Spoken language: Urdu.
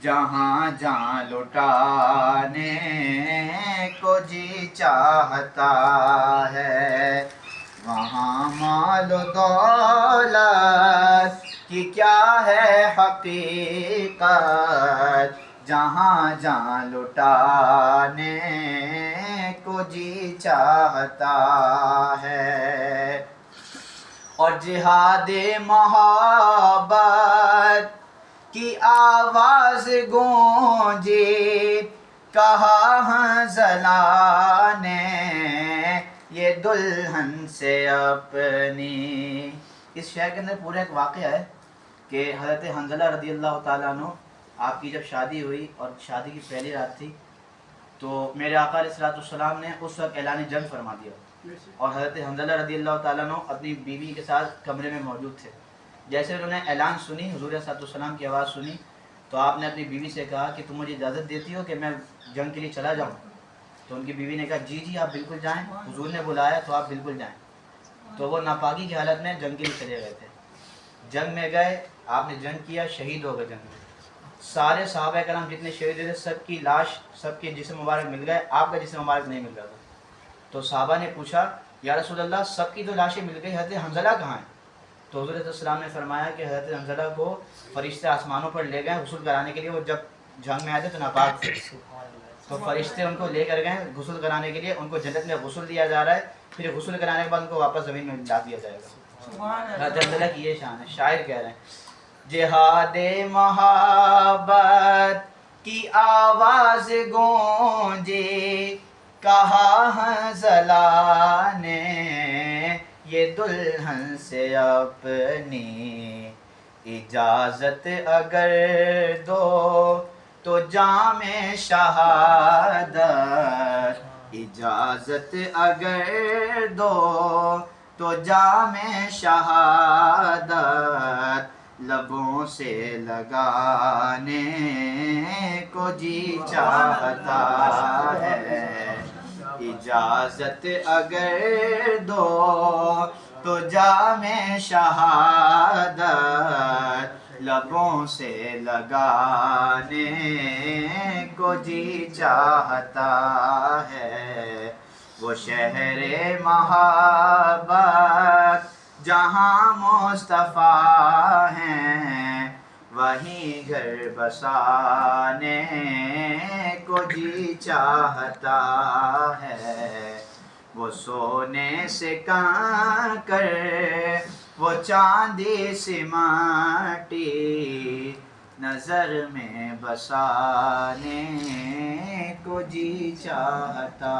جہاں جہاں لٹانے کو جی چاہتا ہے، وہاں مال و دولت کی کیا ہے حقیقت، جہاں جہاں لٹانے کو جی چاہتا ہے۔ اور جہاد محبت کی آواز گونجی، کہا حنظلہ نے یہ دلہن سے اپنی۔ اس شعر کے اندر پورا ایک واقعہ ہے کہ حضرت حنظلہ رضی اللہ تعالیٰ عنہ، آپ کی جب شادی ہوئی اور شادی کی پہلی رات تھی، تو میرے آقا علیہ السلام نے اس وقت اعلان جنگ فرما دیا، اور حضرت حنظلہ رضی اللہ تعالیٰ عنہ اپنی بیوی کے ساتھ کمرے میں موجود تھے۔ جیسے انہوں نے اعلان سنی، حضور صلی اللہ علیہ وسلم کی آواز سنی، تو آپ نے اپنی بیوی سے کہا کہ تم مجھے اجازت دیتی ہو کہ میں جنگ کے لیے چلا جاؤں؟ تو ان کی بیوی نے کہا جی جی آپ بالکل جائیں، حضور نے بلایا تو آپ بالکل جائیں۔ تو وہ ناپاکی کی حالت میں جنگ کے لیے چلے گئے تھے۔ جنگ میں گئے، آپ نے جنگ کیا، شہید ہو گئے جنگ میں۔ سارے صحابہ کرام جتنے شہید تھے سب کی لاش، سب کے جسم مبارک مل گئے، آپ کا جسم مبارک نہیں مل رہا تھا۔ تو صحابہ نے پوچھا یا رسول اللہ سب کی تو لاشیں مل گئی، حضرت حنظلہ کہاں ہیں؟ تو حضور صلی اللہ علیہ وسلم نے فرمایا کہ حضرت حنظلہ کو فرشتے آسمانوں پر لے گئے غسل کرانے کے لیے، وہ جب جنگ میں آئے تھے تو ناپاک تھے، تو فرشتے ان کو لے کر گئے غسل کرانے کے لیے، ان کو جنت میں غسل دیا جا رہا ہے، پھر غسل کرانے کے بعد ان کو واپس زمین میں لا دیا جائے گا۔ حضرت حنظلہ کی یہ شان ہے۔ شاعر کہہ رہے ہیں جہاد محبت کی آواز گونجی، کہا حنظلہ نے یہ دلہن سے اپنی، اجازت اگر دو تو جام شہادت، اجازت اگر دو تو جام شہادت، لبوں سے لگانے کو جی چاہتا ہے، اجازت اگر دو تو جام شہادت، لبوں سے لگانے کو جی چاہتا ہے۔ وہ شہر محبت جہاں مصطفیٰ ہیں، وہیں گھر بسانے کو جی چاہتا ہے۔ وہ سونے سے کنکر، وہ چاندی سی مٹی، نظر میں بسانے کو جی چاہتا